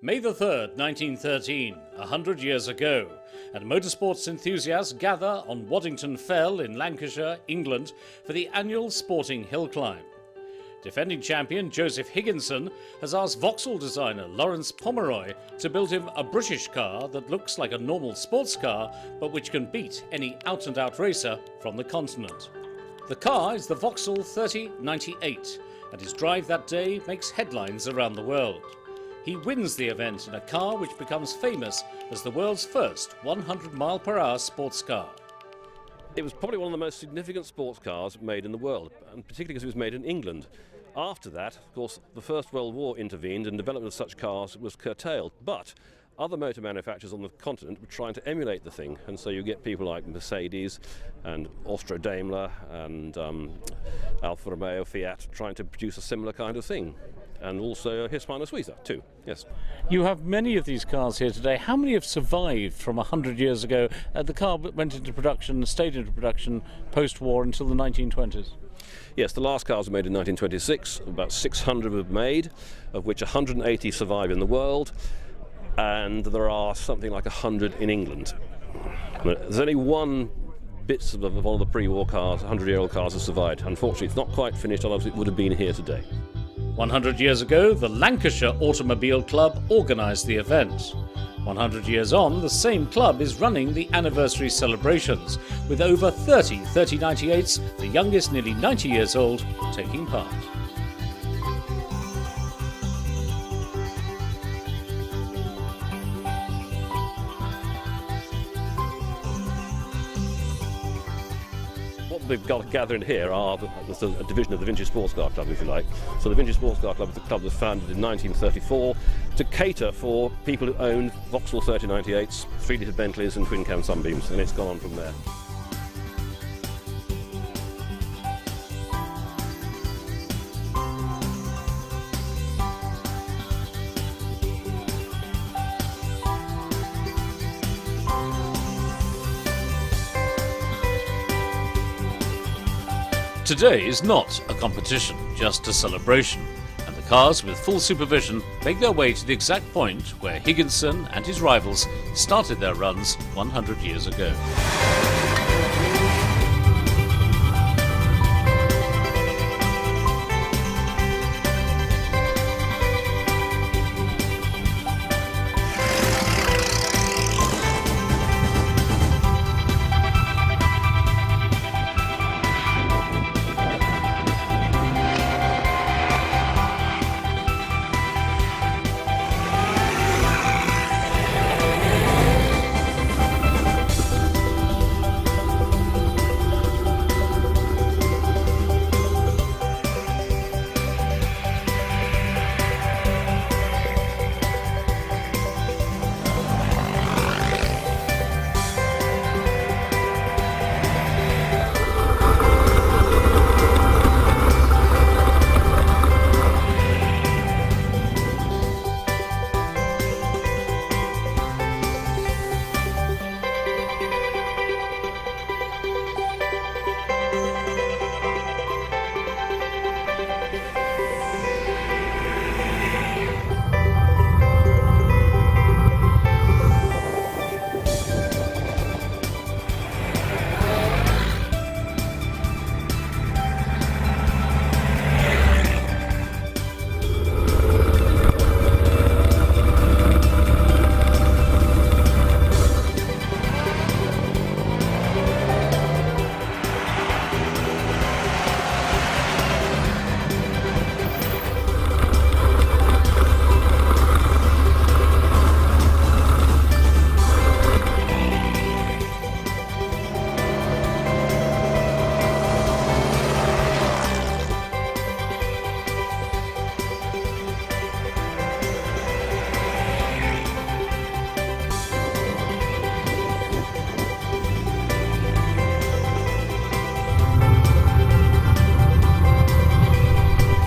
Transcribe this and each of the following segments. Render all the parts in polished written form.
May the 3rd, 1913, 100 years ago, and motorsports enthusiasts gather on Waddington Fell in Lancashire, England, for the annual sporting hill climb. Defending champion Joseph Higginson has asked Vauxhall designer Lawrence Pomeroy to build him a British car that looks like a normal sports car, but which can beat any out-and-out racer from the continent. The car is the Vauxhall 3098, and his drive that day makes headlines around the world. He wins the event in a car which becomes famous as the world's first 100-mile-per-hour sports car. It was probably one of the most significant sports cars made in the world, and particularly because it was made in England. After that, of course, the First World War intervened and development of such cars was curtailed. But other motor manufacturers on the continent were trying to emulate the thing, and so you get people like Mercedes and Austro-Daimler and Alfa Romeo, Fiat, trying to produce a similar kind of thing. And also Hispano-Suiza too, yes. You have many of these cars here today. How many have survived from 100 years ago? The car went into production, stayed into production post-war until the 1920s. Yes, the last cars were made in 1926. About 600 were made, of which 180 survive in the world, and there are something like 100 in England. There's only one bits of one of the pre-war cars, 100-year-old cars, have survived. Unfortunately, it's not quite finished, otherwise it would have been here today. 100 years ago, the Lancashire Automobile Club organised the event. 100 years on, the same club is running the anniversary celebrations, with over 30 3098s, the youngest nearly 90 years old, taking part. What we've got gathering here are there's a division of the Vintage Sports Car Club, if you like. So the Vintage Sports Car Club is a club that was founded in 1934 to cater for people who owned Vauxhall 3098s, 3-litre Bentleys and twin-cam Sunbeams, and it's gone on from there. Today is not a competition, just a celebration, and the cars with full supervision make their way to the exact point where Higginson and his rivals started their runs 100 years ago.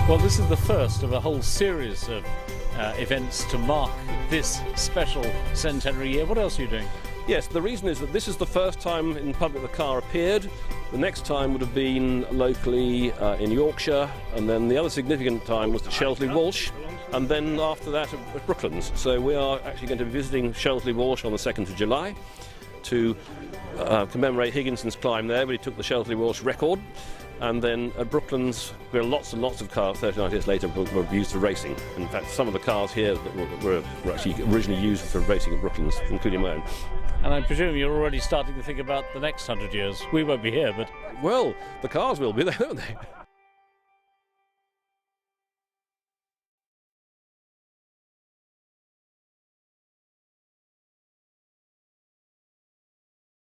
Well, this is the first of a whole series of events to mark this special centenary year. What else are you doing? Yes, the reason is that this is the first time in public the car appeared. The next time would have been locally in Yorkshire, and then the other significant time was at Shelsley Walsh, and then after that at Brooklands. So we are actually going to be visiting Shelsley Walsh on the 2nd of July to commemorate Higginson's climb there, when he took the Shelsley Walsh record. And then at Brooklands, where lots and lots of cars 39 years later were used for racing. In fact, some of the cars here that were actually originally used for racing at Brooklands, including my own. And I presume you're already starting to think about the next 100 years. We won't be here, but... Well, the cars will be there, won't they?